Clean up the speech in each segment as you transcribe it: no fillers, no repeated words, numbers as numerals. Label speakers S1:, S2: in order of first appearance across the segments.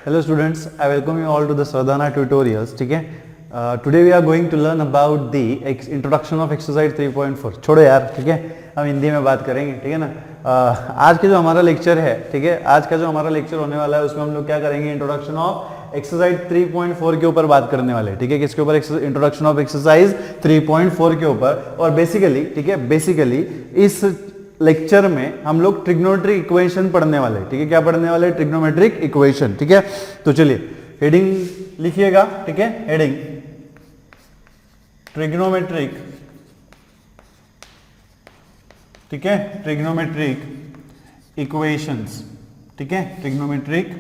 S1: Hello students, I welcome you all to the Sardana tutorials. ठीक है, today we are going to learn about the introduction of exercise 3.4. छोड़ो यार, ठीक है, हम हिंदी में बात करेंगे, ठीक है ना। आज के जो हमारा लेक्चर है, ठीक है, आज का जो हमारा लेक्चर होने वाला है उसमें हम लोग क्या करेंगे, इंट्रोडक्शन ऑफ एक्सरसाइज 3.4 के ऊपर बात करने वाले, ठीक है। किसके ऊपर? इंट्रोडक्शन ऑफ एक्सरसाइज 3.4 के ऊपर। और बेसिकली, ठीक है, बेसिकली इस लेक्चर में हम लोग ट्रिग्नोमेट्रिक इक्वेशन पढ़ने वाले, ठीक है। क्या पढ़ने वाले? ट्रिग्नोमेट्रिक इक्वेशन, ठीक है। तो चलिए हेडिंग लिखिएगा, ठीक है। हेडिंग ट्रिग्नोमेट्रिक, ठीक है, ट्रिग्नोमेट्रिक इक्वेशंस, ठीक है, ट्रिग्नोमेट्रिक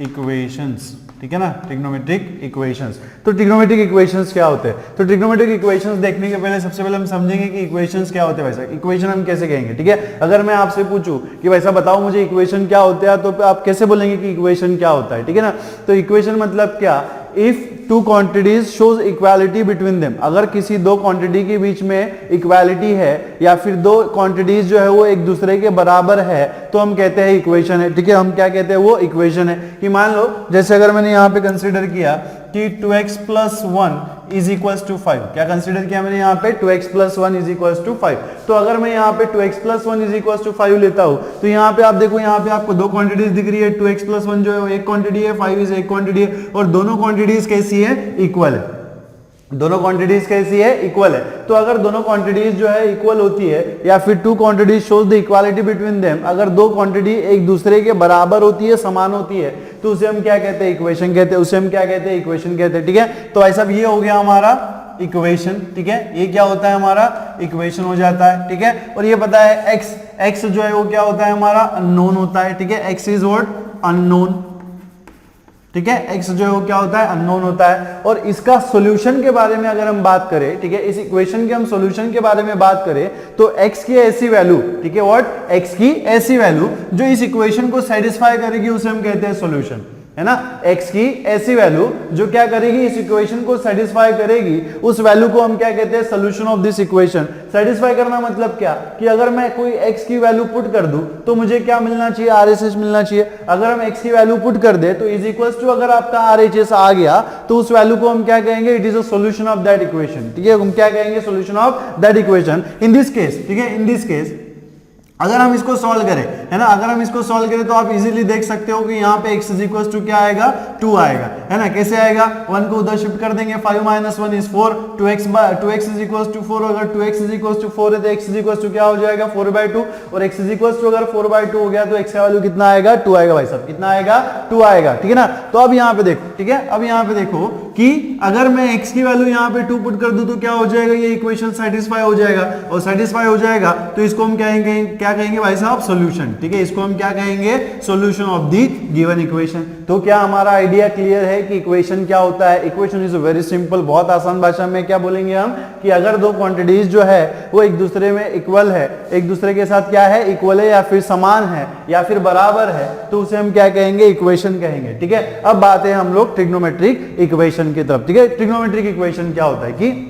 S1: इक्वेशंस, ठीक है ना, ट्रिग्नोमेट्रिक इक्वेशंस। तो ट्रिग्नोमेट्रिक इक्वेशंस क्या होते हैं? तो ट्रिग्नोमेट्रिक इक्वेशंस देखने के पहले सबसे पहले हम समझेंगे कि इक्वेशंस क्या होते हैं। वैसे इक्वेशन हम कैसे कहेंगे, ठीक है। अगर मैं आपसे पूछूं कि वैसा बताओ मुझे इक्वेशन क्या होते हैं, तो आप कैसे बोलेंगे कि इक्वेशन क्या होता है, ठीक है ना। तो इक्वेशन मतलब क्या? If two quantities shows equality between them, अगर किसी दो क्वांटिटी के बीच में इक्वालिटी है या फिर दो क्वांटिटीज जो है वो एक दूसरे के बराबर है तो हम कहते हैं इक्वेशन है, ठीक है। हम क्या कहते हैं? वो इक्वेशन है। कि मान लो जैसे अगर मैंने यहाँ पे कंसीडर किया कि 2x + 1 इज इक्वल्स टू 5, क्या कंसीडर किया मैंने यहाँ पे? 2x + 1 is equals to 5। तो अगर मैं यहाँ पे 2x + 1 इज इक्वल्स टू 5 लेता हूँ तो यहाँ पे आप देखो, यहाँ पे आपको दो क्वांटिटीज दिख रही है। 2x + 1 जो है वो एक क्वांटिटी है, 5 इज एक क्वांटिटी है, और दोनों क्वांटिटीज कैसी है? इक्वल है। दोनों क्वांटिटीज कैसी है? इक्वल है। तो अगर दोनों क्वांटिटीज जो है इक्वल होती है या फिर two quantities shows the equality between them, अगर दो क्वांटिटी एक दूसरे के बराबर होती है, समान होती है, तो उसे हम क्या कहते हैं? इक्वेशन कहते हैं। उसे हम क्या कहते हैं? इक्वेशन कहते हैं, ठीक है। तो ऐसा ये हो गया हमारा इक्वेशन, ठीक है। ये क्या होता है? हमारा इक्वेशन हो जाता है, ठीक है। और ये पता है x जो है वो क्या होता है? हमारा अननोन होता है, ठीक है। x is what? अननोन, ठीक है। x जो है वो क्या होता है? अननोन होता है। और इसका सॉल्यूशन के बारे में अगर हम बात करें, ठीक है, इस इक्वेशन के हम सॉल्यूशन के बारे में बात करें तो x की ऐसी वैल्यू, ठीक है, व्हाट? x की ऐसी वैल्यू जो इस इक्वेशन को सेटिस्फाई करेगी उसे हम कहते हैं सॉल्यूशन, है ना। x की ऐसी वैल्यू जो क्या करेगी? इस इक्वेशन को सेटिस्फाई करेगी, उस वैल्यू को हम क्या कहते हैं? Solution of this equation. Satisfy करना मतलब क्या? कि अगर मैं कोई x की वैल्यू पुट कर दूं तो मुझे क्या मिलना चाहिए? RHS मिलना चाहिए। अगर हम x की वैल्यू पुट कर दे तो इज इक्वल्स टू, अगर आपका RHS आ गया तो उस वैल्यू को हम क्या कहेंगे? It is a solution of that equation, ठीक है। हम क्या कहेंगे? Solution of that equation. In this case, ठीक है, इन दिस केस अगर हम इसको सॉल्व करें, है ना, अगर हम इसको सॉल्व करें तो आप इजीली देख सकते हो कि यहाँ पे x इज इक्वल टू क्या आएगा? 2 आएगा, है ना। कैसे आएगा? 1 को उधर शिफ्ट कर देंगे, 5 - 1 is 4, 2x is equal to 4, अगर 2x इज इक्वल टू 4 है तो x इज इक्वल टू क्या हो जाएगा? 4/2, और x इज इक्वल टू अगर 4/2 हो गया तो x का वैल्यू कितना आएगा? 2 आएगा भाई साहब। कितना आएगा? 2 आएगा, ठीक है ना। तो अब यहाँ पे देखो, ठीक है, अब यहाँ पे देखो कि अगर मैं x की वैल्यू यहाँ पे 2 पुट कर दूं तो क्या हो जाएगा? ये इक्वेशन सेटिस्फाई हो जाएगा, और सेटिस्फाई हो जाएगा तो इसको हम कहेंगे, क्या कहेंगे भाई साहब? सॉल्यूशन, ठीक है। इसको हम क्या कहेंगे? Solution of the given equation. तो क्या हमारा आइडिया क्लियर है कि इक्वेशन क्या होता है? Equation is very simple. बहुत आसान भाषा में क्या बोलेंगे हम कि अगर दो क्वांटिटीज जो है वो एक दूसरे में इक्वल है, एक दूसरे के साथ क्या है? इक्वल है, या फिर समान है, या फिर बराबर है, तो उसे हम क्या कहेंगे? इक्वेशन कहेंगे, ठीक है। अब बात है हम लोग ट्रिग्नोमेट्रिक इक्वेशन की तरफ, ठीक है। ट्रिग्नोमेट्रिक इक्वेशन क्या होता है कि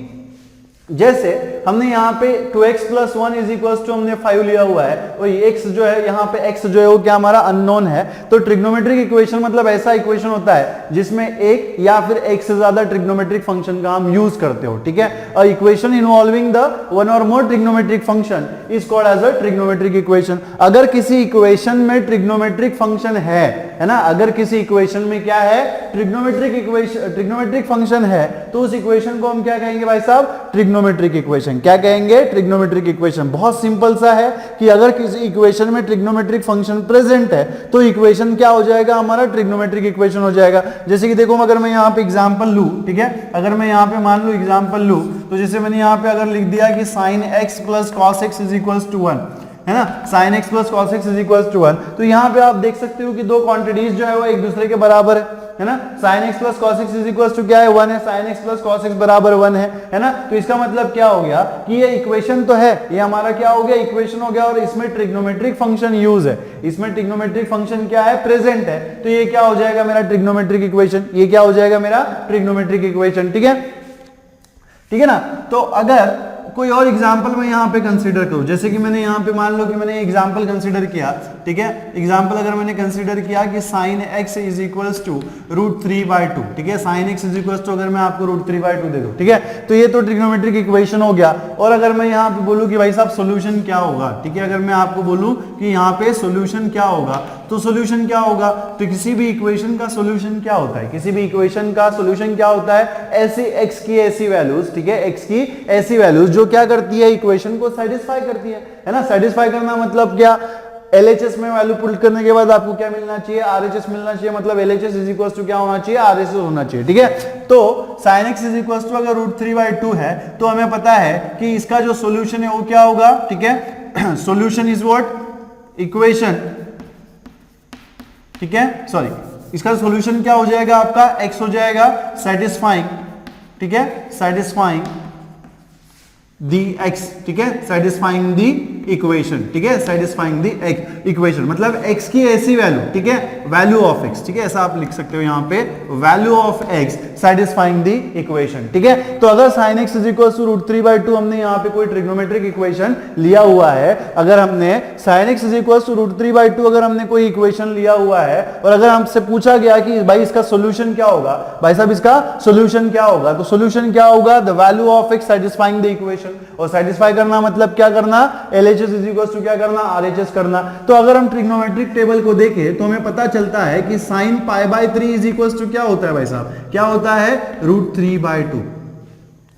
S1: जैसे हमने यहाँ पे 2x + 1 इज इक्वल टू हमने 5 लिया हुआ है, और x जो है यहाँ पे x जो है वो क्या हमारा? अननोन है। तो ट्रिग्नोमेट्रिक इक्वेशन मतलब ऐसा इक्वेशन होता है जिसमें एक या फिर एक से ज्यादा ट्रिग्नोमेट्रिक फंक्शन का हम यूज करते हो, ठीक है। A equation involving the one or more trigonometric function is called as a trigonometric equation. अगर किसी इक्वेशन में ट्रिग्नोमेट्रिक फंक्शन है ना, अगर किसी इक्वेशन में क्या है? ट्रिग्नोमेट्रिक इक्वेशन, ट्रिग्नोमेट्रिक फंक्शन है, तो उस इक्वेशन को हम क्या कहेंगे भाई साहब? Trigonometric equation. क्या कहेंगे? Trigonometric equation. बहुत सिंपल सा है कि अगर किसी इक्वेशन में ट्रिग्नोमेट्रिक फंक्शन प्रेजेंट है तो इक्वेशन क्या हो जाएगा? हमारा ट्रिग्नोमेट्रिक इक्वेशन हो जाएगा। जैसे कि देखो, अगर मैं यहाँ पे एग्जांपल लूं, ठीक है, अगर मैं यहाँ पे मान लो एग्जांपल लूं, तो जैसे मैंने यहाँ पे अगर लिख दिया कि sin x + cos x is equal to 1, है ना, sin x + cos x is equal to 1, तो यहाँ पे आप देख सकते हो कि दो क्वांटिटीज जो है वो एक दूसरे के बराबर है ना। sin x + cos x is equal to क्या है? 1 है। sin x + cos x बराबर 1 है ना। तो इसका मतलब क्या हो गया कि ये इक्वेशन तो है, ये हमारा क्या हो गया? इक्वेशन हो गया, और इसमें ट्रिग्नोमेट्रिक फंक्शन यूज है, इसमें ट्रिग्नोमेट्रिक फंक्शन क्या है? प्रेजेंट है। तो ये क्या हो जाएगा? मेरा ट्रिग्नोमेट्रिक इक्वेशन। ये क्या हो जाएगा? मेरा ट्रिग्नोमेट्रिक इक्वेशन, ठीक है, ठीक है ना। तो अगर कोई और एग्जांपल मैं यहाँ पे कंसीडर करूँ, जैसे कि मैंने यहाँ पे मान लो कि मैंने एग्जांपल कंसीडर किया, ठीक है, एग्जांपल अगर मैंने कंसीडर किया कि sin x is equals to √3/2, ठीक है, sin x is equals to अगर मैं आपको √3/2 दे दूं, ठीक है, तो ये तो ट्रिग्नोमेट्रिक इक्वेशन हो गया। और अगर मैं यहाँ पे बोलूँ कि भाई साहब सॉल्यूशन क्या होगा, ठीक है, अगर मैं आपको बोलूँ कि यहाँ पे सॉल्यूशन क्या होगा, तो सॉल्यूशन क्या होगा, तो किसी भी इक्वेशन का सॉल्यूशन क्या होता है, किसी भी इक्वेशन का सॉल्यूशन क्या होता है, ऐसी x की ऐसी वैल्यूज, ठीक है, x की ऐसी वैल्यूज जो क्या करती है, इक्वेशन को सेटिस्फाई करती है ना। सेटिस्फाई करना मतलब क्या, LHS में वैल्यू पुट करने के बाद आपको क्या मिलना चाहिए, RHS मिलना चाहिए, मतलब LHS इज इक्वल टू क्या होना चाहिए, RHS होना चाहिए, ठीक है। तो sin x is equal to अगर √3/2 है तो हमें पता है कि इसका जो सॉल्यूशन है वो क्या होगा, ठीक है, सॉल्यूशन इज व्हाट, इक्वेशन, ठीक है, सॉरी, इसका सॉल्यूशन क्या हो जाएगा, आपका x हो जाएगा सेटिस्फाइंग, ठीक है, सेटिस्फाइंग दी x, ठीक है, सेटिस्फाइंग दी इक्वेशन, ठीक है, सेटिस्फाइंग दी इक्वेशन मतलब x की ऐसी वैल्यू, ठीक है, वैल्यू ऑफ x, ठीक है, ऐसा आप लिख सकते हो यहाँ पे, value of x satisfying the equation, ठीक है। तो अगर sin x is equal to √3/2 हमने यहाँ पे कोई ट्रिग्नोमेट्रिक इक्वेशन लिया हुआ है, अगर हमने sin x is equal to √3/2 अगर हमने कोई इक्वेशन लिया हुआ है और अगर हमसे पूछा गया कि भाई इसका सोल्यूशन क्या होगा, भाई साहब इसका सोल्यूशन क्या होगा, तो सोल्यूशन क्या होगा, the value of x satisfying the equation. और सेटिस्फाई करना मतलब क्या करना, LHS इज इक्वल टू क्या करना, RHS करना। तो अगर हम ट्रिग्नोमेट्रिक टेबल को देखें तो हमें पता चलता है कि sin π/3 इज इक्वल टू क्या होता है भाई साहब, क्या होता है, √3/2,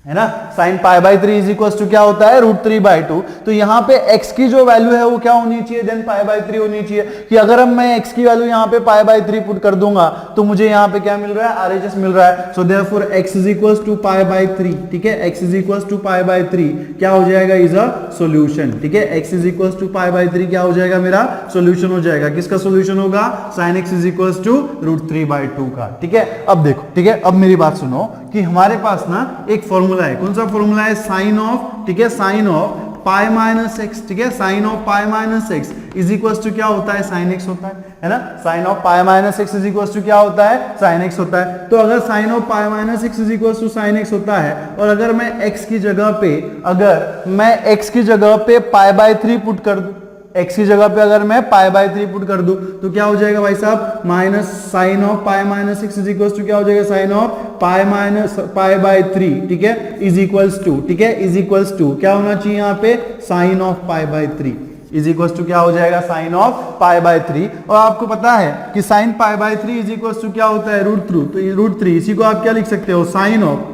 S1: है ना। sin π/3 इज इक्वल टू क्या होता है, √3/2। तो यहाँ पे x की जो वैल्यू है वो क्या होनी चाहिए, देन π/3 होनी चाहिए, कि अगर हम मैं x की वैल्यू यहाँ पे π/3 पुट कर दूंगा तो मुझे यहाँ पे क्या मिल रहा है, RHS मिल रहा है। So therefore x is equal to π/3, ठीक है, x इज इक्वल टू π/3 क्या हो जाएगा, इज अ सॉल्यूशन, ठीक है, x इज इक्वल टू π/3 क्या हो जाएगा, मेरा सॉल्यूशन हो जाएगा। किसका सॉल्यूशन होगा, sin x is equal to √3/2 का, ठीक है। अब देखो, ठीक है, अब मेरी बात सुनो कि हमारे पास ना एक फॉर्मूला है, कौन सा फॉर्मूला है, साइन ऑफ, ठीक है, sine of pi minus x, ठीक है, sine of pi minus x is equal to क्या होता है, साइन एक्स होता है ना। Sine of pi minus x is equal to क्या होता है, साइन एक्स होता है। तो अगर sine of pi minus x is equal to sine x होता है और अगर मैं x की जगह पे, अगर मैं x की जगह पे π/3 पुट कर दूं, x की जगह पे अगर मैं π/3 पुट कर दूं तो क्या हो जाएगा भाई साहब, minus sine of pi minus x is equal to क्या हो जाएगा, साइन ऑफ पाई माइनस π/3, ठीक है, इज इक्वल्स टू, ठीक है, इज इक्वल्स टू क्या होना चाहिए यहाँ पे, sine of π/3 is equals to क्या हो जाएगा, साइन ऑफ π/3। और आपको पता है कि साइन π/3 इज इक्वल्स टू क्या होता है, √3। तो ये √3 इसी को आप क्या लिख सकते हो, साइन ऑफ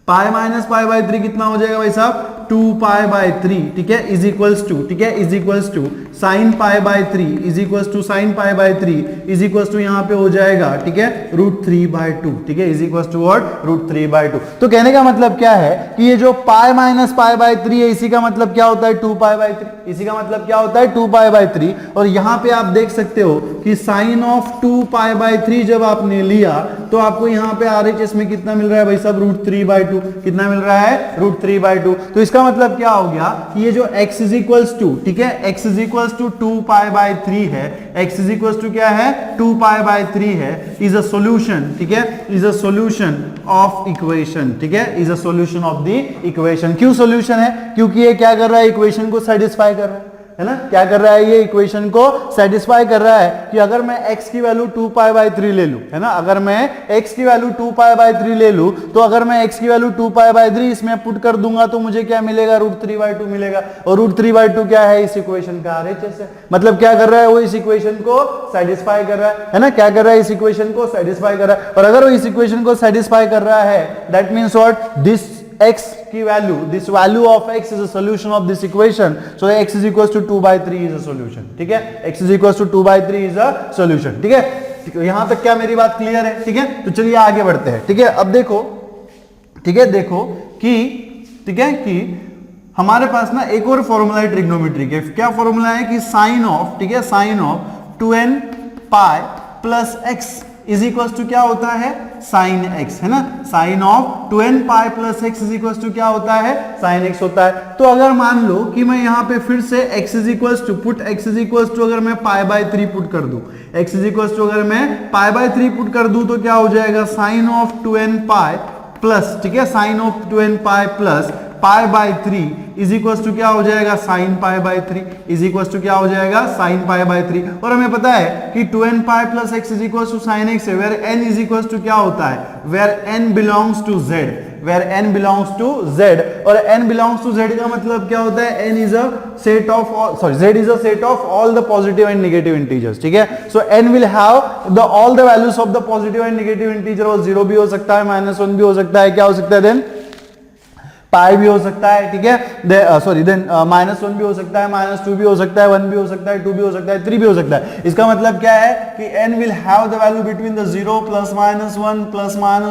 S1: पाई माइनस π/3 कितना हो जाएगा भाई साहब, 2π/3, ठीक है, इज इक्वल्स टू, ठीक है, is equals to sine π/3 is equals to sine π/3 is equals to यहाँ पे हो जाएगा, ठीक है, √3/2, ठीक है, इज इक्वल्स टू व्हाट, √3/2। तो कहने का मतलब क्या है कि ये जो पाई माइनस π/3 है इसी का मतलब क्या होता है, 2π/3, इसी का मतलब क्या होता है, 2π/3। और यहाँ पे आप देख सकते हो कि साइन ऑफ 2π/3 जब आपने लिया तो आपको यहाँ पे RHS में कितना मिल रहा है भाई साहब, √3/2, कितना मिल रहा है, √3/2। तो इसका मतलब क्या हो गया कि ये जो x इज इक्वल्स टू, ठीक है, x इज इक्वल्स टू 2π/3 है, x इज इक्वल्स टू क्या है, 2π/3 है, इज अ सॉल्यूशन, ठीक है, is a solution of equation, ठीक है, is a solution of the equation. क्यों सॉल्यूशन है, क्योंकि ये क्या कर रहा है, इक्वेशन को सेटिस्फाई कर रहा है ना, क्या कर रहा है, ये इक्वेशन को सेटिस्फाई कर रहा है कि अगर मैं x की वैल्यू 2π/3 ले लूं, है ना, अगर मैं x की वैल्यू 2π/3 ले लूं तो अगर मैं x की वैल्यू 2π/3 इसमें पुट कर दूंगा तो मुझे क्या मिलेगा, √3/2 मिलेगा। और √3/2 क्या है, इस इक्वेशन का RHS है, मतलब क्या कर रहा है, वो इस इक्वेशन को सेटिस्फाई कर रहा है ना, क्या कर रहा है, इस इक्वेशन को सेटिस्फाई कर रहा है। और अगर वो इस इक्वेशन को सेटिस्फाई कर रहा है, that means what, this x की value, this value of x is a solution of this equation, so x is equals to 2/3 is a solution, ठीक है, x is equals to 2/3 is a solution, ठीक है। यहां तक क्या मेरी बात क्लियर है, ठीक है। तो चलिए आगे बढ़ते हैं, ठीक है। अब देखो, ठीक है, देखो कि, ठीक है, कि हमारे पास ना एक और फॉर्मूला है ट्रिग्नोमेट्री के, क्या फॉर्मूला है कि साइन ऑफ, ठीक है, sine of 2n pi plus x is equal to क्या होता है, साइन x, है ना, sine of 2n pi plus x is equal to क्या होता है, साइन x होता है। तो अगर मान लो कि मैं यहाँ पे फिर से x is equal to put x is equal to अगर मैं π/3 पुट कर दूं, x इज इक्वल टू अगर मैं π/3 पुट कर दूं तो क्या हो जाएगा, sign of 2n pi plus, ठीक है, sine of 2n pi plus pi by 3 is equal to क्या हो जाएगा sine pi by 3 is equal to क्या हो जाएगा साइन पाई बाय 3। और हमें पता है कि 2n pi plus x is equal to sine x है, where n is equal to क्या होता है, where n belongs to z, where n belongs to z। और n बिलोंग्स टू z का मतलब क्या होता है, n is a set of z is a set of all the positive and negative integers, ठीक है। So n will have the all the values of the positive and negative integer, और 0 भी हो सकता है, -1 भी हो सकता है, क्या हो सकता है देन पाई भी हो सकता है, ठीक है, सॉरी देन -1 भी हो सकता है, -2 भी हो सकता है, 1 भी हो सकता है, 2 भी हो सकता है, 3 भी हो सकता है। इसका मतलब क्या है कि n will have the value between the 0 +-1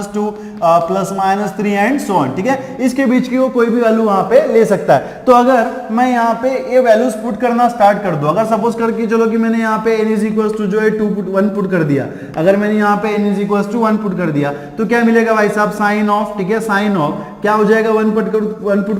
S1: +-2 +-3 and so on, ठीक है। इसके बीच की वो कोई भी वैल्यू वहां पे ले सकता है। तो अगर मैं यहाँ पे ये वैल्यूज पुट करना स्टार्ट कर दूं, अगर सपोज करके चलो कि मैंने यहाँ पे n इज इक्वल टू जो है 1 पुट कर दिया, अगर मैंने यहाँ पे n is equal to 1 put कर दिया तो क्या मिलेगा भाई साहब, साइन ऑफ, ठीक है, साइन ऑफ क्या हो जाएगा, 1 पुट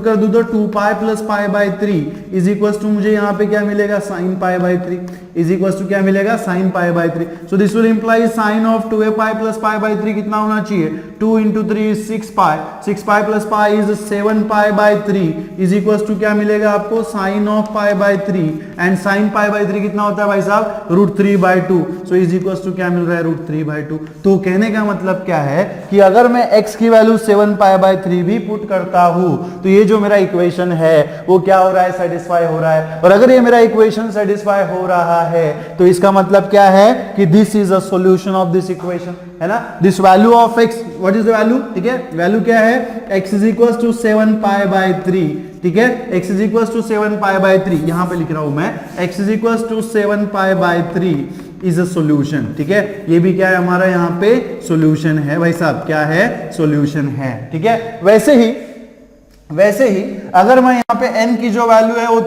S1: कर दूं तो 2 pi plus pi by 3 is equal to मुझे यहाँ पे क्या मिलेगा, sine pi by 3 is equal to क्या मिलेगा, sine pi by 3। So this will imply sine of 2a pi plus pi by 3 कितना होना चाहिए, 2 × 3 is 6 pi, 6 pi plus pi is 7 pi by 3 is equal to क्या मिलेगा आपको, sine of pi by 3 and sign pi by 3 कितना होता है भाई साहब, √3/2। सो इज इक्वल टू क्या मिल रहा है, √3/2। तो कहने का मतलब क्या है कि अगर मैं x की वैल्यू 7 पाई बाय 3 भी पुट करता हूं तो ये जो मेरा इक्वेशन है वो क्या हो रहा है, सेटिस्फाई हो रहा है। और अगर ये मेरा इक्वेशन सेटिस्फाई हो रहा है तो इसका मतलब क्या है कि this is a solution of this equation, है ना। This value of x, what is the value, ठीक है, वैल्यू क्या है, x is equal to 7 pi by 3, ठीक है, x is equal to 7 pi by 3, यहां पे लिख रहा हूं मैं, x is equal to 7 pi by 3 is a solution, ठीक है। ये भी क्या है हमारा यहाँ पे सॉल्यूशन है भाई साहब, क्या है, सॉल्यूशन है, ठीक है। वैसे ही अगर मैं यहाँ पे n की जो वैल्यू है वो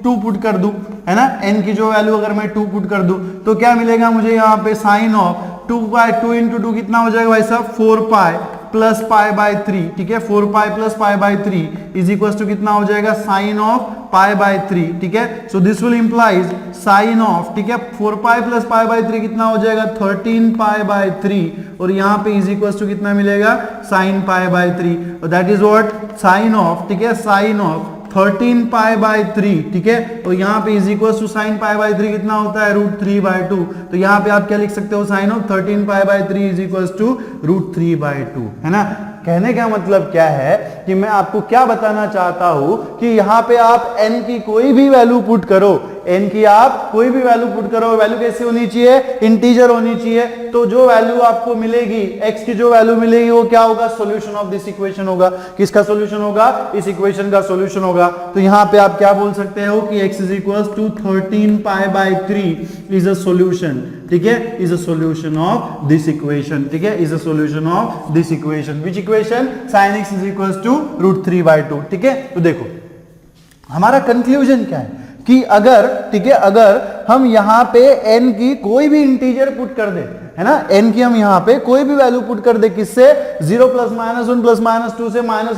S1: 2 पुट कर दूं, है ना, n की जो वैल्यू अगर मैं 2 पुट कर दूं तो क्या मिलेगा मुझे यहाँ पे, साइन ऑफ 2 × 2 कितना हो जाएगा भाई साहब, 4 पाई प्लस पाई बाय 3, ठीक है, 4 pi plus pi by 3 is equal to कितना हो जाएगा, साइन ऑफ पाई बाय 3, ठीक है। So this will implies sine of, ठीक है, 4 पाई प्लस पाई बाय 3 कितना हो जाएगा, 13 पाई बाय 3 और यहाँ पे इज इक्वल टू कितना मिलेगा, साइन पाई बाय 3, और that is what, sine of, ठीक है, साइन ऑफ 13 पाई बाय 3, ठीक है, और यहाँ पे is equal to sine pi by 3 कितना होता है, √3/2। तो यहाँ पे आप क्या लिख सकते हो, sine of 13 pi by 3 is equal to √3/2, है ना। कहने का मतलब क्या है कि मैं आपको क्या बताना चाहता हूं कि यहां पे आप n की कोई भी वैल्यू पुट करो, n की आप कोई भी वैल्यू पुट करो, वैल्यू कैसी होनी चाहिए, इंटीजर होनी चाहिए। तो जो वैल्यू आपको मिलेगी, x की जो वैल्यू मिलेगी वो क्या होगा, सॉल्यूशन ऑफ दिस इक्वेशन होगा। किसका सॉल्यूशन होगा, इस इक्वेशन का सॉल्यूशन होगा। तो यहां पे आप क्या बोल सकते हो कि x is equal to 13 pi by 3 is a solution, ठीक है, is a solution of this equation, ठीक है, is a solution of this equation. Which equation, sin x is equal to √3/2, ठीक है। तो देखो हमारा कंक्लूजन क्या है कि अगर, ठीक है, अगर हम यहां पे n की कोई भी इंटीजर पुट कर दे, है ना, n की हम यहां पे कोई भी वैल्यू पुट कर दे, किससे, 0 +-1 +-2 से -∞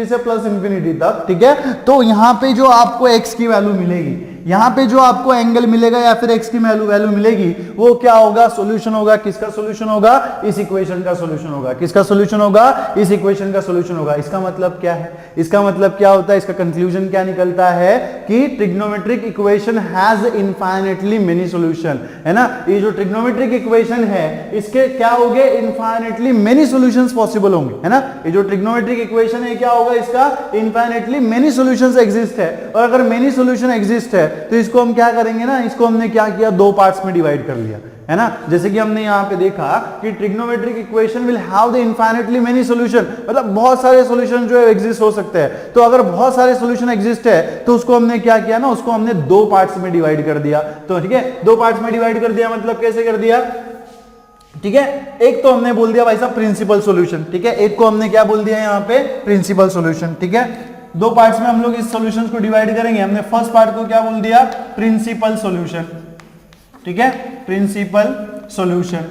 S1: से +∞ तक, ठीक है। तो यहां पे जो आपको x की वैल्यू मिलेगी, यहां पे जो आपको एंगल मिलेगा या फिर x की वैल्यू मिलेगी वो क्या होगा, सॉल्यूशन होगा। किसका सॉल्यूशन होगा, इस इक्वेशन का सॉल्यूशन होगा। किसका सॉल्यूशन होगा, इस इक्वेशन का सॉल्यूशन होगा। इसका मतलब क्या है, इसका मतलब क्या होता है, इसका कंक्लूजन क्या निकलता है कि trigonometric equation has infinitely many solution, है ना। ये जो ट्रिग्नोमेट्रिक इक्वेशन है इसके क्या होंगे, इनफाइनाइटली मेनी सॉल्यूशंस पॉसिबल होंगे, है ना। ये जो ट्रिग्नोमेट्रिक इक्वेशन है क्या होगा, इसका इनफाइनाइटली मेनी सॉल्यूशंस एग्जिस्ट है। और अगर मेनी सॉल्यूशन एग्जिस्ट है तो इसको हम क्या करेंगे ना, इसको हमने क्या किया, 2 पार्ट्स में डिवाइड कर लिया, है ना। जैसे कि हमने यहाँ पे देखा कि trigonometric equation will have the infinitely many solution, मतलब बहुत सारे सॉल्यूशन जो है एग्जिस्ट हो सकते हैं। तो अगर बहुत सारे सॉल्यूशन एग्जिस्ट है तो उसको हमने क्या किया ना, उसको हमने 2 पार्ट्स में डिवाइड कर दिया। तो ठीक है, 2 पार्ट्स में डिवाइड कर दिया, मतलब कैसे कर दिया, ठीक है। एक तो हमने बोल दिया भाई साहब प्रिंसिपल सॉल्यूशन, ठीक है, एक को हमने क्या बोल दिया यहाँ पे, प्रिंसिपल सॉल्यूशन, ठीक है। 2 पार्ट्स में हम लोग इस सॉल्यूशंस को डिवाइड करेंगे। हमने फर्स्ट पार्ट को क्या बोल दिया, प्रिंसिपल सॉल्यूशन, ठीक है, प्रिंसिपल सॉल्यूशन।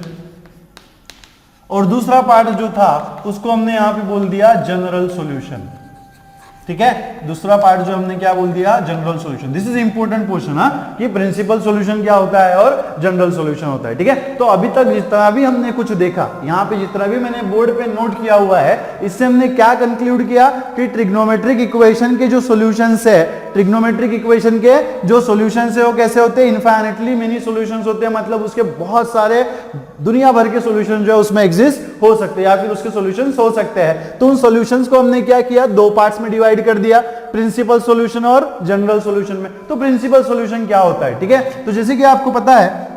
S1: और दूसरा पार्ट जो था उसको हमने यहां पे बोल दिया जनरल सॉल्यूशन, ठीक है। दूसरा पार्ट जो हमने क्या बोल दिया, general solution. This is important question कि प्रिंसिपल सॉल्यूशन क्या होता है और जनरल सॉल्यूशन होता है, ठीक है। तो अभी तक जितना भी हमने कुछ देखा, यहाँ पे जितना भी मैंने बोर्ड पे नोट किया हुआ है, इससे हमने क्या कंक्लूड किया कि ट्रिग्नोमेट्रिक इक्वेशन के जो सॉल्यूशंस है, ट्रिग्नोमेट्रिक इक्वेशन के जो सॉल्यूशंस है वो कैसे होते हैं, इनफाइनाइटली मेनी सॉल्यूशंस होते हैं, मतलब उसके बहुत सारे दुनिया भर के सॉल्यूशन जो है उसमें एग्जिस्ट हो सकते हैं या फिर उसके सॉल्यूशंस हो सकते हैं। तो उन सॉल्यूशंस को हमने क्या किया, दो पार्ट्स में डिवाइड कर दिया, प्रिंसिपल सॉल्यूशन और जनरल सॉल्यूशन में। तो प्रिंसिपल सॉल्यूशन क्या होता है, ठीक है। तो जैसे कि आपको पता है,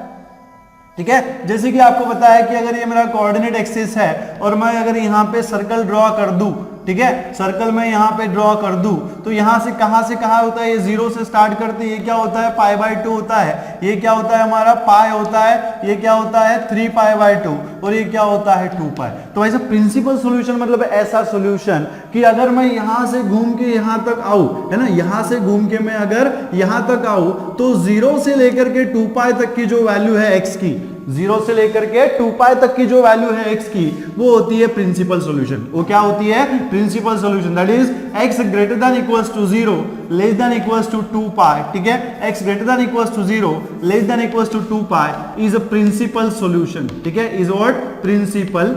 S1: ठीक है, जैसे कि आपको पता है कि अगर ये मेरा कोऑर्डिनेट एक्सिस है और मैं अगर यहाँ पे सर्कल ड्रॉ कर दूं, ठीक है, सर्कल मैं यहाँ पे ड्रॉ कर दूं, तो यहाँ से कहाँ होता है, ये 0 से स्टार्ट करते, ये क्या होता है, π/2 होता है, ये क्या होता है हमारा पाई होता है, ये क्या होता है 3π/2 और ये क्या होता है 2π। तो ऐसा प्रिंसिपल सॉल्यूशन मतलब ऐसा सॉल्यूशन कि अगर मैं यहाँ से घूम के यहाँ तक आऊं, है ना, यहाँ से घूम के मैं अगर यहाँ तक आऊं तो 0 से लेकर के 2π तक की जो वैल्यू है x की, 0 से लेकर के 2π तक की जो वैल्यू है x की, वो होती है प्रिंसिपल सॉल्यूशन। वो क्या होती है, principal solution. That is x greater than equals to 0 less than equals to 2π, ठीक है, x greater than equals to 0 less than equals to 2π is a principal solution, ठीक है, इज व्हाट, प्रिंसिपल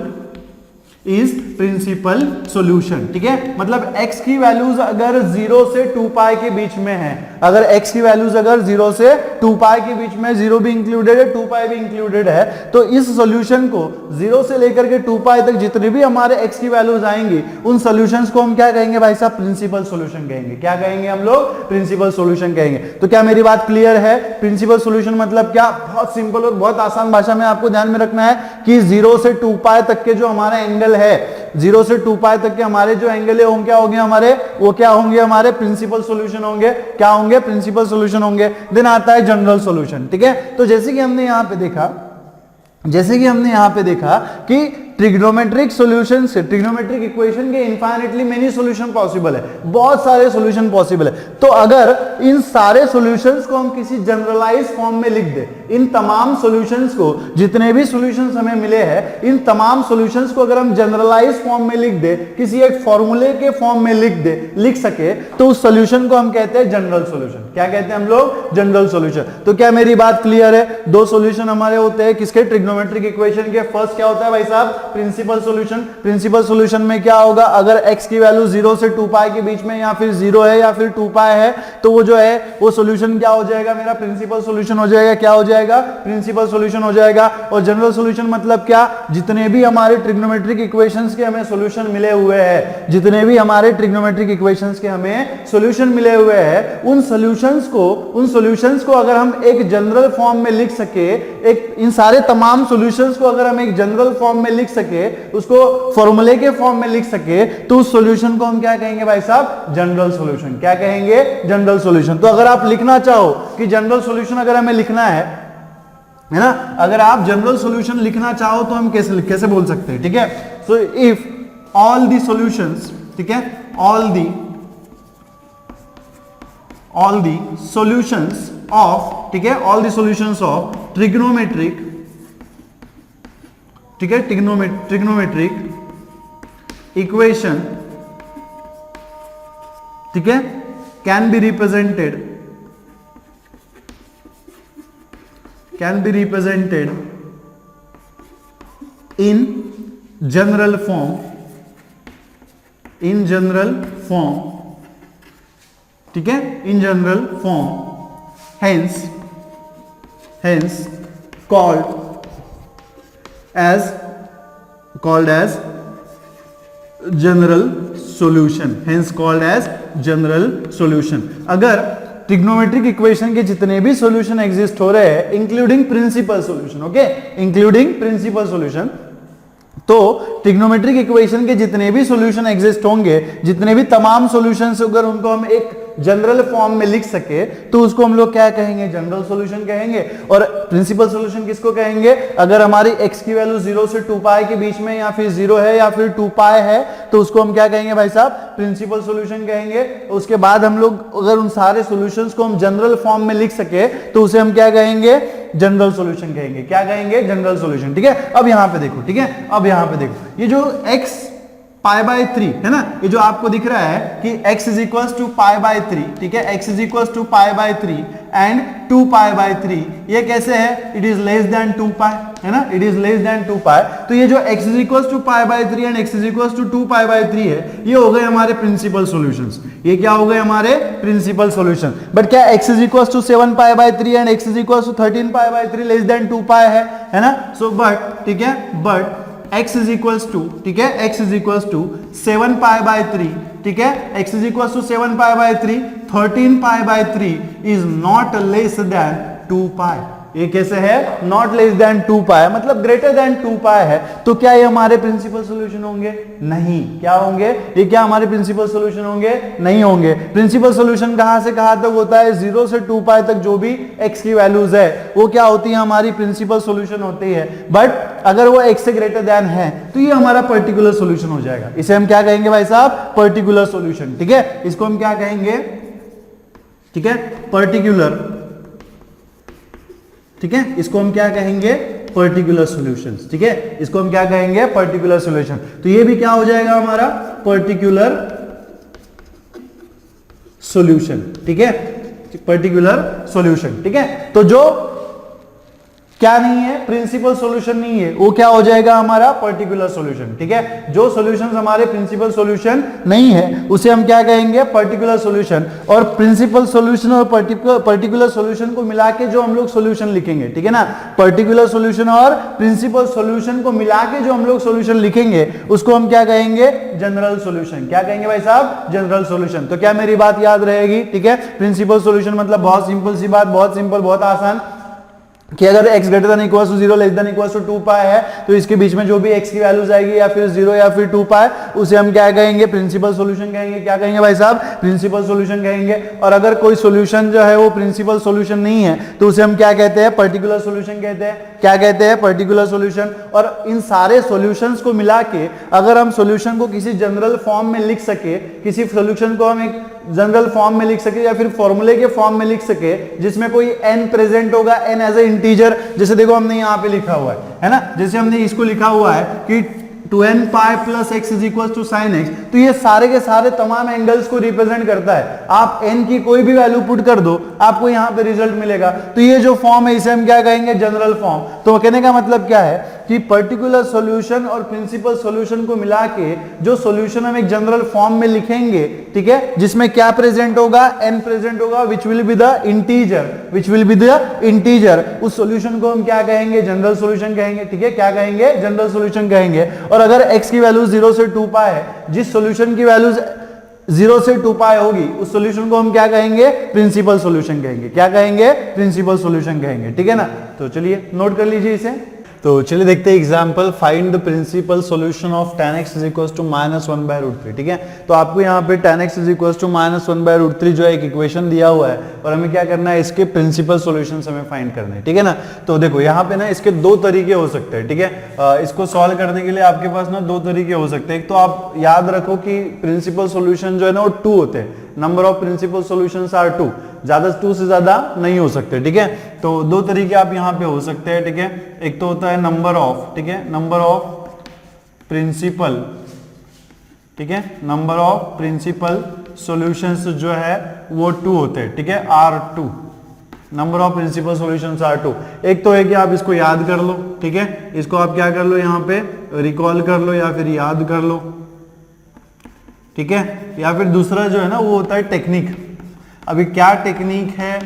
S1: सॉल्यूशन, ठीक है। मतलब x की values अगर 0 से 2π के बीच में है, अगर x की वैल्यूज अगर 0 से 2π के बीच में, 0 भी इंक्लूडेड है 2π भी इंक्लूडेड है, तो इस सॉल्यूशन को 0 से लेकर के 2π तक जितने भी हमारे x की वैल्यूज आएंगी, उन सॉल्यूशंस को हम क्या कहेंगे भाई साहब, प्रिंसिपल सॉल्यूशन कहेंगे। क्या कहेंगे हम लोग, प्रिंसिपल सॉल्यूशन कहेंगे। तो क्या मेरी बात क्लियर है, प्रिंसिपल सॉल्यूशन मतलब क्या, बहुत सिंपल और बहुत आसान भाषा में आपको ध्यान में रखना है कि 0 से 2π तक के जो हमारा एंगल है, 0 से 2π तक के हमारे जो एंगल है वो क्या होंगे हमारे, वो क्या होंगे हमारे प्रिंसिपल सॉल्यूशन होंगे। क्या होंगे, प्रिंसिपल सॉल्यूशन होंगे। देन आता है जनरल सॉल्यूशन, ठीक है। तो जैसे कि हमने यहां पे देखा कि ट्रिग्नोमेट्रिक सॉल्यूशन से, ट्रिग्नोमेट्रिक इक्वेशन के इनफाइनाइटली मेनी सॉल्यूशन पॉसिबल है, बहुत सारे सॉल्यूशन पॉसिबल है। तो अगर इन सारे सॉल्यूशंस को हम किसी जनरलाइज फॉर्म में लिख दे, इन तमाम सॉल्यूशंस को, जितने भी सॉल्यूशंस हमें मिले हैं, इन तमाम सॉल्यूशंस को अगर हम जनरलाइज फॉर्म में लिख दे, किसी एक फॉर्मूले के फॉर्म में लिख सके, तो उस सॉल्यूशन को हम कहते हैं जनरल सॉल्यूशन। क्या कहते हैं हम लोग, जनरल सॉल्यूशन। तो क्या मेरी बात क्लियर है, दो सॉल्यूशन हमारे होते हैं किसके, ट्रिग्नोमेट्रिक इक्वेशन के। फर्स्ट क्या होता है भाई साहब, प्रिंसिपल सॉल्यूशन। प्रिंसिपल सॉल्यूशन में क्या होगा, अगर x की वैल्यू 0 से 2π के बीच में या फिर 0 है या फिर 2π है, तो वो जो है वो सॉल्यूशन क्या हो जाएगा, मेरा प्रिंसिपल सॉल्यूशन हो जाएगा। क्या हो जाएगा, प्रिंसिपल सॉल्यूशन हो जाएगा। और जनरल सॉल्यूशन मतलब क्या, जितने भी हमारे ट्रिग्नोमेट्रिक इक्वेशंस के हमें सॉल्यूशन मिले हुए हैं, जितने भी हमारे ट्रिग्नोमेट्रिक इक्वेशंस के हमें सॉल्यूशन मिले हुए हैं, उन सॉल्यूशंस को अगर हम एक जनरल फॉर्म में लिख सके, इन सारे तमाम सॉल्यूशंस को अगर हम एक जनरल फॉर्म में लिख सके, उसको फॉर्मूले के फॉर्म में लिख सके, तो उस सॉल्यूशन को हम क्या कहेंगे भाई साहब, जनरल सॉल्यूशन। क्या कहेंगे, जनरल सॉल्यूशन। तो अगर आप लिखना चाहो कि जनरल सॉल्यूशन अगर हमें लिखना है ना, अगर आप जनरल सॉल्यूशन लिखना चाहो तो हम कैसे बोल सकते हैं, ठीक है। So if all the solutions, ठीक है, ऑल द सॉल्यूशंस ऑफ, ठीक है, all the solutions of trigonometric, ठीक है, ट्रिग्नोमेट्रिक इक्वेशन, ठीक है, can be represented in general form, ठीक है, in general form, hence called as general solution, hence called as general solution। अगर ट्रिग्नोमेट्रिक इक्वेशन के जितने भी सॉल्यूशन एग्जिस्ट हो रहे हैं, including principal solution, okay, including principal solution, तो ट्रिग्नोमेट्रिक इक्वेशन के जितने भी सॉल्यूशन एग्जिस्ट होंगे, जितने भी तमाम सॉल्यूशंस, अगर उनको हम एक जनरल फॉर्म में लिख सके, तो उसको हम लोग क्या कहेंगे, जनरल सॉल्यूशन कहेंगे। और प्रिंसिपल सॉल्यूशन किसको कहेंगे, अगर हमारी x की वैल्यू 0 से 2π के बीच में या फिर 0 है या फिर 2π है, तो उसको हम क्या कहेंगे भाई साहब, प्रिंसिपल सॉल्यूशन कहेंगे। उसके बाद हम लोग अगर उन सारे सॉल्यूशंस को हम जनरल फॉर्म में लिख सके, तो उसे हम क्या कहेंगे, जनरल सॉल्यूशन कहेंगे। क्या कहेंगे, जनरल सॉल्यूशन, ठीक है। अब यहां पे देखो, ठीक है, अब यहां पे देखो, ये जो x पाई बाय 3 है ना, ये जो आपको दिख रहा है कि x is equal to pi by 3, ठीक है, x is equal to pi by 3 and 2 pi by 3, ये कैसे है, it is less than 2 pi, है ना, it is less than 2 pi. तो ये जो x is equal to pi by 3 and x is equal to 2 pi by 3 है, ये हो गए हमारे प्रिंसिपल सॉल्यूशंस। ये क्या हो गए हमारे प्रिंसिपल सॉल्यूशन। बट क्या x is equal to 7 pi by 3 and x is equal to 13 pi by 3 less than 2 pi है ना। सो बट ठीक है, but x is equals to, ठीक है, x is equals to 7 pi by 3, ठीक है, x is equals to 7 pi by 3, 13 pi by 3 is not less than 2 पाई। ये कैसे है, नॉट लेस देन 2 पाई मतलब ग्रेटर देन 2 पाई है। तो क्या ये हमारे प्रिंसिपल सॉल्यूशन होंगे, नहीं। क्या होंगे ये, क्या हमारे प्रिंसिपल सॉल्यूशन होंगे, नहीं होंगे। प्रिंसिपल सॉल्यूशन कहां से कहां तक होता है, 0 से 2 पाई तक जो भी x की वैल्यूज है वो क्या होती है, हमारी प्रिंसिपल सॉल्यूशन होती है। बट अगर वो x से ग्रेटर देन है तो ये हमारा पर्टिकुलर सॉल्यूशन हो जाएगा। इसे हम क्या कहेंगे भाई साहब, पर्टिकुलर सॉल्यूशन, ठीक है, इसको हम क्या कहेंगे, ठीक है, पर्टिकुलर, ठीक है, इसको हम क्या कहेंगे, पर्टिकुलर सॉल्यूशंस, ठीक है, इसको हम क्या कहेंगे, पर्टिकुलर सॉल्यूशन। तो ये भी क्या हो जाएगा हमारा पर्टिकुलर सॉल्यूशन, ठीक है, पर्टिकुलर सॉल्यूशन, ठीक है। तो जो क्या नहीं है, प्रिंसिपल सॉल्यूशन नहीं है, वो क्या हो जाएगा हमारा पर्टिकुलर सॉल्यूशन, ठीक है। जो सॉल्यूशंस हमारे प्रिंसिपल सॉल्यूशन नहीं है उसे हम क्या कहेंगे, पर्टिकुलर सॉल्यूशन। और प्रिंसिपल सॉल्यूशन और पर्टिकुलर सॉल्यूशन को मिला के जो हम लोग सॉल्यूशन लिखेंगे, ठीक है ना, पर्टिकुलर सॉल्यूशन और प्रिंसिपल सॉल्यूशन को मिला के जो हम लोग सॉल्यूशन लिखेंगे उसको हम क्या कहेंगे, जनरल सॉल्यूशन। क्या कहेंगे भाई साहब, जनरल सॉल्यूशन। तो क्या मेरी बात याद रहेगी, ठीक है। प्रिंसिपल सॉल्यूशन मतलब बहुत सिंपल सी बात, बहुत सिंपल, बहुत आसान, कि अगर x greater than equal to 0 less than equal to 2 pi है तो इसके बीच में जो भी x की वैल्यूज आएगी या फिर 0 या फिर 2 पाई, उसे हम क्या कहेंगे, प्रिंसिपल सॉल्यूशन कहेंगे। क्या कहेंगे भाई साहब, प्रिंसिपल सॉल्यूशन कहेंगे। और अगर कोई सॉल्यूशन जो है वो प्रिंसिपल सॉल्यूशन नहीं है तो उसे हम क्या कहते हैं, पर्टिकुलर सॉल्यूशन कहते हैं। क्या कहते हैं, पर्टिकुलर सॉल्यूशन। और इन सारे सॉल्यूशंस को मिला के अगर हम सॉल्यूशन को किसी जनरल फॉर्म में लिख सके, किसी सॉल्यूशन को हम एक जनरल फॉर्म में लिख सके या फिर फॉर्मूले के फॉर्म में लिख सके जिसमें कोई n प्रेजेंट होगा, n एज ए इंटीजर, जैसे देखो हमने यहाँ पे लिखा हुआ है ना, जैसे हमने इसको लिखा हुआ है कि 2n pi plus x is equal to sine x, तो ये सारे के सारे तमाम एंगल्स को रिप्रेजेंट करता है। आप n की कोई भी वैल्यू पुट कर दो, आपको यहाँ पे रिजल्ट मिलेगा। तो ये जो फॉर्म है इसे हम क्या कहेंगे, जनरल फॉर्म। तो कहने का मतलब क्या है कि पर्टिकुलर सॉल्यूशन और प्रिंसिपल सॉल्यूशन को मिला के जो सॉल्यूशन हम एक जनरल फॉर्म में लिखेंगे, ठीक है, जिसमें क्या प्रेजेंट होगा, n प्रेजेंट होगा, which will be the integer, which will be the integer, उस सॉल्यूशन को हम क्या कहेंगे, जनरल सॉल्यूशन कहेंगे, ठीक है। क्या कहेंगे, जनरल सॉल्यूशन कहेंगे। और अगर x की वैल्यू 0 से 2 पाई है, जिस सॉल्यूशन की वैल्यू 0 से 2 पाई होगी उस सॉल्यूशन को हम क्या कहेंगे, प्रिंसिपल सॉल्यूशन कहेंगे। क्या कहेंगे, प्रिंसिपल सॉल्यूशन कहेंगे, ठीक है ना। तो चलिए नोट कर लीजिए इसे। तो चलिए देखते हैं example, find the principal solution of tan x is equal to -1/√3, ठीक है। तो आपको यहाँ पे tan x is equal to -1/√3 जो है एक इक्वेशन दिया हुआ है और हमें क्या करना है, इसके प्रिंसिपल सॉल्यूशंस हमें फाइंड करने हैं, ठीक है ना। तो देखो यहाँ पे ना इसके दो तरीके हो सकते हैं, ठीक है। इसको सॉल्व करने के लिए आपके पास ना दो तरीके हो सकते हैं। एक तो आप याद रखो कि प्रिंसिपल सॉल्यूशन जो है ना वो 2 होते हैं, number of principal solutions are 2, ज्यादा 2 से ज्यादा नहीं हो सकते, ठीक है। तो दो तरीके आप यहाँ पे हो सकते हैं, ठीक है। एक तो होता है नंबर ऑफ, ठीक है, नंबर ऑफ प्रिंसिपल, ठीक है, नंबर ऑफ प्रिंसिपल सॉल्यूशंस जो है वो 2 होते हैं, ठीक है, R2, number of principal solutions are 2। एक तो है कि आप इसको याद कर लो, ठीक है, इसको आप क्या कर लो, यहाँ पे रिकॉल कर लो या फिर याद कर लो, ठीक है। या फिर दूसरा जो है ना वो होता है टेक्निक। अभी क्या टेक्निक है,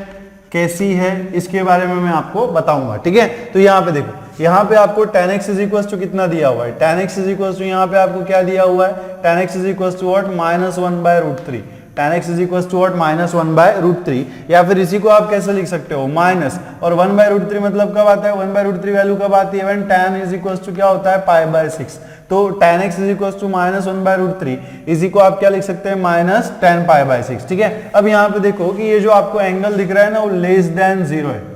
S1: कैसी है, इसके बारे में मैं आपको बताऊंगा, ठीक है। तो यहाँ पे देखो, यहाँ पे आपको tan x is equal to कितना दिया हुआ है, tan x is equal to यहाँ पे आपको क्या दिया हुआ है, tan x is equal to what, -1/√3, tan x is equal to what, -1/√3। या फिर इसी को आप कैसे लिख सकते हो, माइनस और 1/√3 मतलब कब आता है, 1/√3 वैल्यू कब आती है, when tan is equal to क्या होता है, π/6। तो tan x is equal to -1/√3, इसी को आप क्या लिख सकते हैं, -tan π/6, ठीक है। अब यहाँ पे देखो कि ये जो आपको एंगल दिख रहा है ना वो लेस देन 0 है,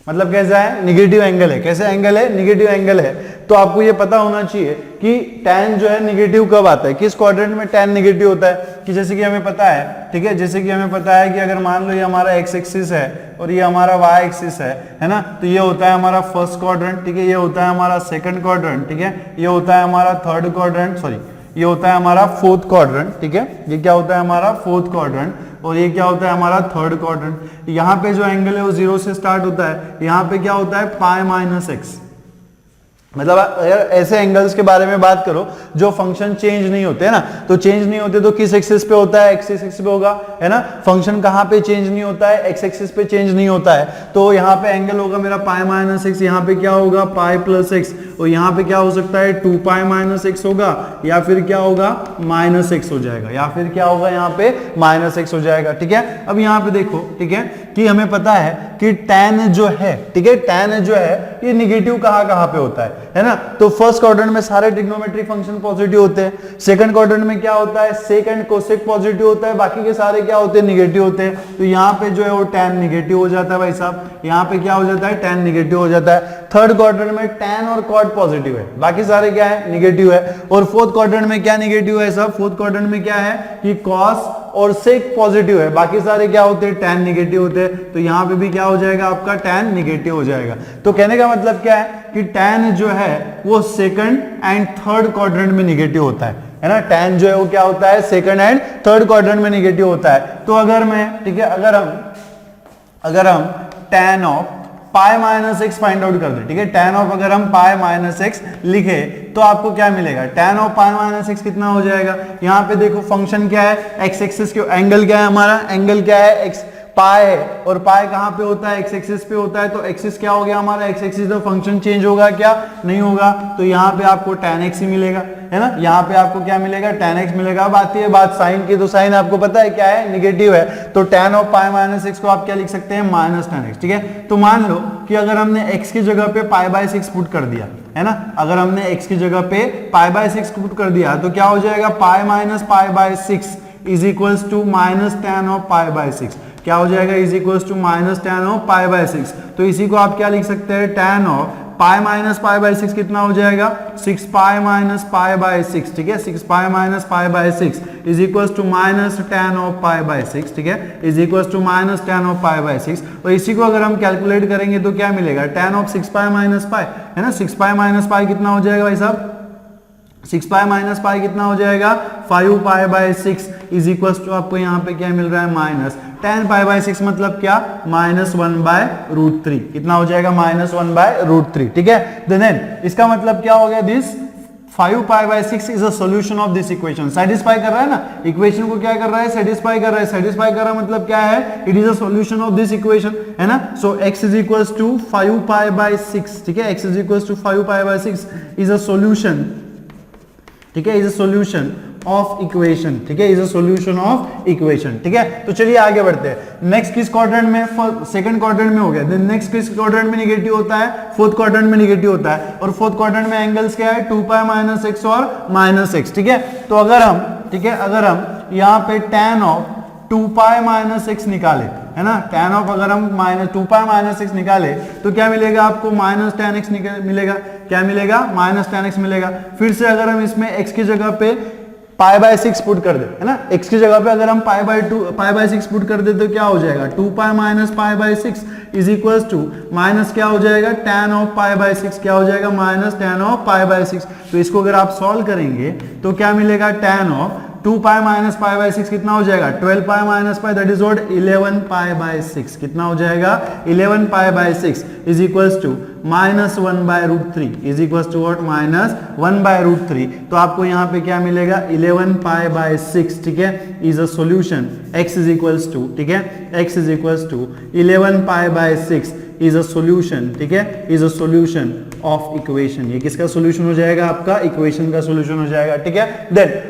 S1: मतलब कैसा है, निगेटिव एंगल है। कैसे एंगल है, निगेटिव एंगल है। तो आपको ये पता होना चाहिए कि tan जो है निगेटिव कब आता है, किस क्वाड्रेंट में tan निगेटिव होता है। कि जैसे कि हमें पता है, ठीक है, जैसे कि हमें पता है कि अगर मान लो ये हमारा x एक्सिस है और ये हमारा y एक्सिस है ना, तो ये होता है हमारा फर्स्ट क्वाड्रेंट, ठीक है, ये होता है हमारा सेकंड क्वाड्रेंट, ठीक है, ये होता है हमारा थर्ड क्वाड्रेंट, सॉरी ये होता है हमारा फोर्थ क्वाड्रेंट, ठीक है, ये क्या होता है हमारा फोर्थ क्वाड्रेंट, और ये क्या होता है हमारा थर्ड क्वाड्रेंट। यहाँ पे जो एंगल है वो 0 से स्टार्ट होता है, यहाँ पे क्या होता है पाई माइनस एक्स। मतलब अगर ऐसे एंगल्स के बारे में बात करो जो फंक्शन चेंज नहीं होते है ना, तो चेंज नहीं होते तो किस एक्सिस पे होता है, एक्स एक्सिस पे होगा, है ना। फंक्शन कहाँ पे चेंज नहीं होता है, एक्स एक्सिस पे चेंज नहीं होता है, तो यहाँ पे एंगल होगा मेरा पाई माइनस एक्स, यहाँ पे क्या होगा पाई प्लस एक्स, और यहाँ पे क्या हो सकता है 2 पाई माइनस एक्स होगा, या फिर क्या होगा माइनस एक्स हो जाएगा, या फिर क्या होगा यहाँ पे माइनस एक्स हो जाएगा, ठीक है। अब यहाँ पे देखो, ठीक है, कि हमें पता है कि tan जो है, ठीक है, tan जो है ये निगेटिव कहाँ पे होता है ना। तो फर्स्ट क्वाड्रेंट में सारे ट्रिग्नोमेट्रिक फंक्शन पॉजिटिव होते हैं, सेकंड क्वाड्रेंट में क्या होता है सेक एंड कोसेक पॉजिटिव होता है, बाकी के सारे क्या होते हैं निगेटिव होते हैं। तो यहाँ पे जो है वो tan निगेटिव हो जाता है भाई साहब, यहाँ पे क्या हो जाता है tan निगेटिव हो जाता है। थर्ड क्वाड्रेंट में tan और cot पॉजिटिव है, बाकी सारे क्या है निगेटिव है। और फोर्थ क्वाड्रेंट में क्या निगेटिव है सब, फोर्थ क्वाड्रेंट में क्या है कि cos और sec पॉजिटिव है, बाकी सारे क्या होते हैं tan निगेटिव होते हैं। तो यहाँ पे भी क्या हो जाएगा आपका tan निगेटिव हो जाएगा। तो कहने का मतलब क्या है कि tan जो है वो सेकंड एंड थर्ड क्वाड्रेंट में निगेटिव होता है ना। tan जो है वो क्या होता है सेकंड एंड थर्ड क्वाड्रेंट में निगेटिव होता है। तो अगर मैं, ठीक है, अगर हम tan of pi minus x find out कर दे, ठीक है, tan ऑफ अगर हम पाई माइनस एक्स लिखे तो आपको क्या मिलेगा, tan of pi minus x कितना हो जाएगा। यहाँ पे देखो फंक्शन क्या है, एक्स एक्सिस के एंगल क्या है हमारा, एंगल क्या है एक्स पाई है, और पाई कहाँ पे होता है एक्स एक्सिस पे होता है, तो एक्सिस क्या हो गया हमारा एक्स एक्सिस, तो फंक्शन चेंज होगा क्या, नहीं होगा। तो यहाँ पे आपको tan x ही मिलेगा, है ना, यहाँ पे आपको क्या मिलेगा tan x मिलेगा। अब आती है बात साइन की, तो साइन आपको पता है क्या है निगेटिव है, तो tan of pi minus x को आप क्या लिख सकते हैं माइनस tan x, ठीक है। तो मान लो कि अगर हमने x की जगह पे पाई बाय 6 पुट कर दिया, है ना, अगर हमने x की जगह पे पाई बाय 6 पुट कर दिया तो क्या हो जाएगा pi minus pi by 6 is equals to minus tan of pi by 6, क्या हो जाएगा is equals to minus tan of pi by 6। तो इसी को आप क्या लिख सकते हैं tan of pi minus pi by 6 कितना हो जाएगा 6 पाई माइनस पाई बाय 6, ठीक है, 6 pi minus pi by 6 is equals to minus tan of pi by 6, ठीक है, is equals to minus tan of pi by 6। और इसी को अगर हम कैलकुलेट करेंगे तो क्या मिलेगा tan ऑफ 6 पाई माइनस पाई, है ना, 6 पाई माइनस पाई कितना हो जाएगा भाई साहब, 6 पाई माइनस पाई कितना हो जाएगा 5 pi by 6 is equals to आपको यहाँ पे क्या मिल रहा है माइनस tan पाई बाय 6 मतलब क्या माइनस 1 बाय रूट 3, कितना हो जाएगा माइनस 1 बाय रूट 3, ठीक है। देन इसका मतलब क्या हो गया, this 5 pi by 6 is a solution of this equation. Satisfy कर रहा है ना, इक्वेशन को क्या कर रहा है सेटिस्फाई कर रहा है, सेटिस्फाई कर रहा है मतलब क्या है it is a solution of this equation, है ना। So x is equals to 5 pi by 6, ठीक है, x is equals to 5 pi by 6 is a solution, ठीक है, is a solution of equation, ठीक है, is a solution of equation, ठीक है। तो चलिए आगे बढ़ते हैं। नेक्स्ट किस क्वाड्रेंट में, सेकंड क्वाड्रेंट में हो गया। देन नेक्स्ट किस क्वाड्रेंट में निगेटिव होता है, फोर्थ क्वाड्रेंट में निगेटिव होता है। और फोर्थ क्वाड्रेंट में एंगल्स क्या है 2 पाई माइनस एक्स और माइनस एक्स, ठीक है। तो अगर हम, ठीक है, अगर हम यहाँ पे tan of 2 pi minus x निकाले, है ना, tan ऑफ अगर हम माइनस 2 पाई माइनस एक्स निकाले तो क्या मिलेगा आपको माइनस tan x मिलेगा, क्या मिलेगा माइनस tan x मिलेगा। फिर से अगर हम इसमें x की जगह पे पाई बाय 6 पुट कर दे, है ना, x की जगह पे अगर हम पाई बाय 6 पुट कर दे तो क्या हो जाएगा 2 pi minus pi by 6 is equals to minus क्या हो जाएगा tan ऑफ पाई बाय 6, क्या हो जाएगा minus tan of pi by 6। तो इसको अगर आप सॉल्व करेंगे तो क्या मिलेगा tan of 2 pi minus pi by 6 कितना हो जाएगा 12 pi minus pi, that is what 11 pi by 6, कितना हो जाएगा 11 pi by 6 is equals to minus 1 by root 3 is equals to what minus 1 by root 3। तो आपको यहाँ पे क्या मिलेगा 11 पाई बाय 6, ठीक है, is a solution x is equals to, ठीक है, x is equals to 11 pi by 6 is a solution, ठीक है, is a solution of equation. ये किसका सॉल्यूशन हो जाएगा आपका इक्वेशन का सॉल्यूशन हो जाएगा, ठीक है। देन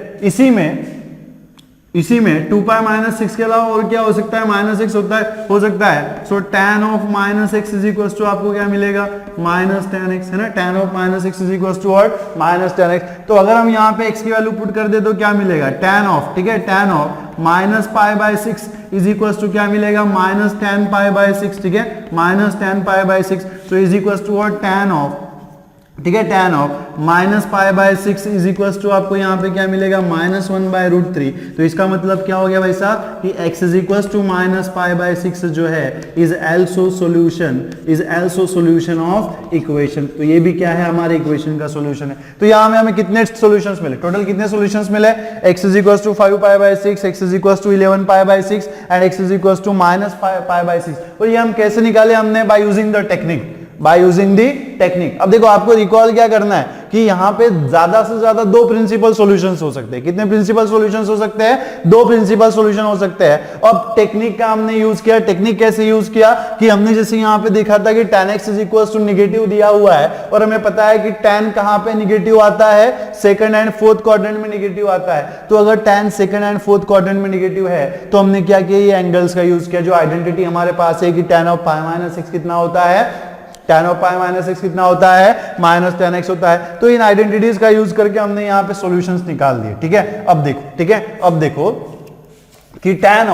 S1: इसी में 2 पाई माइनस 6 के अलावा और क्या हो सकता है माइनस एक्स हो सकता है। So tan of minus x is equal to आपको क्या मिलेगा माइनस tan x, है ना, tan of minus x is equal to what minus tan x। तो अगर हम यहाँ पे x की वैल्यू पुट कर दे तो क्या मिलेगा tan ऑफ, ठीक है, tan of minus pi by 6 is equal to क्या मिलेगा माइनस tan पाई बाय 6, ठीक है, माइनस tan पाई बाय 6। तो is equal to what tan of ठीक है, tan of minus pi by 6 is equal to आपको यहाँ पे क्या मिलेगा -1/√3। तो इसका मतलब क्या हो गया भाई साहब कि x इज इक्वल टू -π/6 जो है is also solution of equation. तो ये भी क्या है, हमारे इक्वेशन का सोल्यूशन है। तो यहाँ में हमें कितने सोल्यूशंस मिले, टोटल कितने सोल्यूशंस मिले, x is equal to 5π/6, x is equal to 11π/6 and x is equal to -π/6। और ये हम कैसे निकाले, हमने बाय यूजिंग द टेक्निक। अब देखो आपको रिकॉल क्या करना है कि यहाँ पे ज्यादा से ज्यादा दो प्रिंसिपल सॉल्यूशंस हो सकते हैं। कितने प्रिंसिपल सॉल्यूशंस हो सकते हैं, दो प्रिंसिपल सॉल्यूशन हो सकते हैं। अब टेक्निक का हमने यूज किया, टेक्निक कैसे यूज किया कि हमने जैसे यहाँ पे देखा था कि tan x is equal to negative दिया हुआ है और हमें पता है कि tan कहाँ पे निगेटिव आता है, सेकंड एंड फोर्थ क्वाड्रेंट में निगेटिव आता है। तो अगर tan second and fourth quadrant में निगेटिव है तो हमने क्या किया, ये एंगल्स का यूज किया। जो आइडेंटिटी हमारे पास है कि tan ऑफ π-6 कितना होता है, tan ऑफ π-6 कितना होता है, -tan x होता है। तो इन आइडेंटिटीज का यूज करके हमने यहाँ पे सॉल्यूशंस निकाल दिए। ठीक है, अब देखो कि tan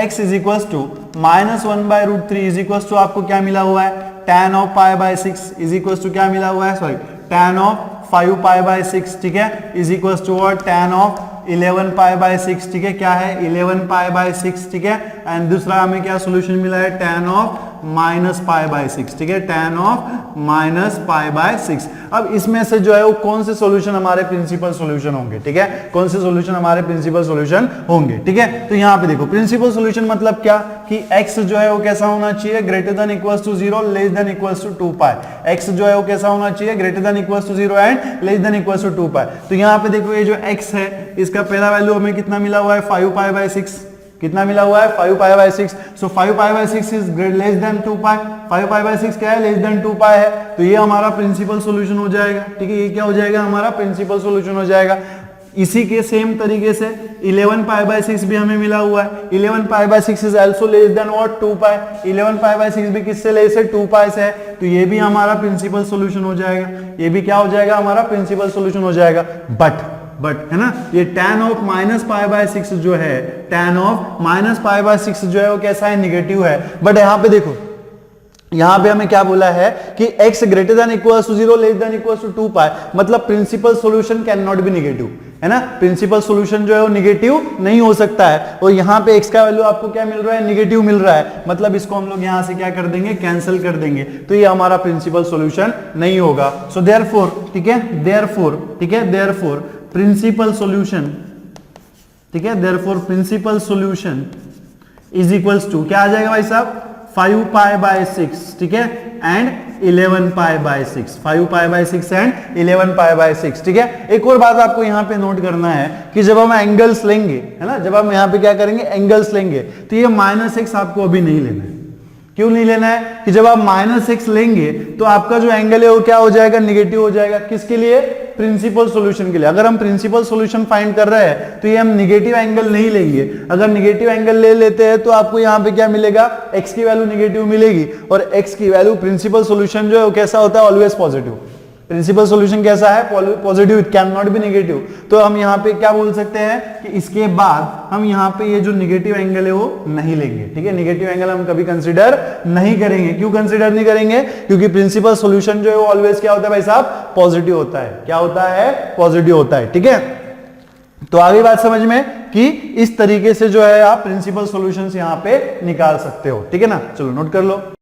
S1: x is equal to -1/√3 is equal to आपको क्या मिला हुआ है, tan of π/6 is equal to क्या मिला हुआ है, सॉरी tan ऑफ 5π/6, ठीक है, इज इक्वल टू और tan ऑफ 11π/6, ठीक है, क्या है 11π/6, ठीक है। एंड दूसरा हमें क्या सॉल्यूशन मिला है, tan ऑफ -π/6, ठीक है, tan ऑफ -π/6। अब इसमें से जो है वो कौन से सॉल्यूशन हमारे प्रिंसिपल सॉल्यूशन होंगे, ठीक है, कौन से सॉल्यूशन हमारे प्रिंसिपल सॉल्यूशन होंगे, ठीक है। तो यहाँ पे देखो प्रिंसिपल सॉल्यूशन मतलब क्या कि x जो है वो कैसा होना चाहिए, greater than equals to 0 less than equals to 2π। x जो है वो कैसा होना चाहिए, greater than equals to 0 and less than equals to 2π। तो यहाँ पे देखो ये जो x है इसका पहला वैल्यू हमें कितना मिला हुआ है, 5π/6, कितना मिला हुआ है, 5π/6। सो 5π/6 इज लेस देन 2π, 5π/6 क्या है, लेस देन 2π है। तो ये हमारा प्रिंसिपल सॉल्यूशन हो जाएगा, ठीक है, ये क्या हो जाएगा, हमारा प्रिंसिपल सॉल्यूशन हो जाएगा। इसी के सेम तरीके से 11π/6 भी हमें मिला हुआ है, 11π/6 is also less than what, 2π। 11π/6 भी किससे लेस है, 2π से है। तो ये भी हमारा प्रिंसिपल सॉल्यूशन हो जाएगा, ये भी क्या हो जाएगा, हमारा प्रिंसिपल सॉल्यूशन हो जाएगा। बट है ना, ये tan ऑफ -π/6 जो है, tan ऑफ -π/6 जो है वो कैसा है, निगेटिव है। बट यहाँ पे देखो, यहाँ पे हमें क्या बोला है कि x greater than equals to 0 less than equals to 2π, मतलब principal solution can not be negative, है ना, प्रिंसिपल सॉल्यूशन जो है वो निगेटिव नहीं हो सकता है। और यहाँ पे x का वैल्यू आपको क्या मिल रहा है, निगेटिव मिल रहा है, मतलब इसको हम लोग यहाँ से क्या कर देंगे, कैंसिल कर देंगे। तो ये हमारा प्रिंसिपल सॉल्यूशन नहीं होगा। सो देयरफॉर, ठीक है, देयरफॉर प्रिंसिपल सॉल्यूशन, ठीक है, therefore principal solution is equals to क्या आ जाएगा भाई साहब, 5π/6, ठीक है, एंड 11π/6, 5π/6 एंड 11π/6, ठीक है। एक और बात आपको यहाँ पे नोट करना है कि जब हम एंगल्स लेंगे, है ना, जब हम यहाँ पे क्या करेंगे, एंगल्स लेंगे, तो ये -x आपको अभी नहीं लेना है। क्यों नहीं लेना है कि जब आप -x लेंगे तो आपका जो एंगल है वो क्या हो जाएगा, निगेटिव हो जाएगा। किसके लिए, प्रिंसिपल सॉल्यूशन के लिए। अगर हम प्रिंसिपल सॉल्यूशन फाइंड कर रहे हैं तो ये हम निगेटिव एंगल नहीं लेंगे। अगर निगेटिव एंगल ले लेते हैं तो आपको यहाँ पे क्या मिलेगा, x की वैल्यू निगेटिव मिलेगी। और x की वैल्यू, प्रिंसिपल सॉल्यूशन जो है वो कैसा होता है, ऑलवेज पॉजिटिव। प्रिंसिपल सॉल्यूशन कैसा है, positive, it can not B negative. तो हम यहाँ पे क्या बोल सकते हैं कि इसके बाद हम यहाँ पे ये जो नेगेटिव एंगल है वो नहीं लेंगे, ठीक है, नेगेटिव एंगल हम कभी कंसीडर नहीं करेंगे। क्यों कंसीडर नहीं करेंगे, क्योंकि प्रिंसिपल सॉल्यूशन जो है वो ऑलवेज क्या होता है भाई साहब, पॉजिटिव होता है। क्या होता है, पॉजिटिव होता है, ठीक है। तो आगे बात समझ में कि इस तरीके से जो है आप प्रिंसिपल सॉल्यूशंस यहाँ पे निकाल सकते हो, ठीक है ना। चलो नोट कर लो।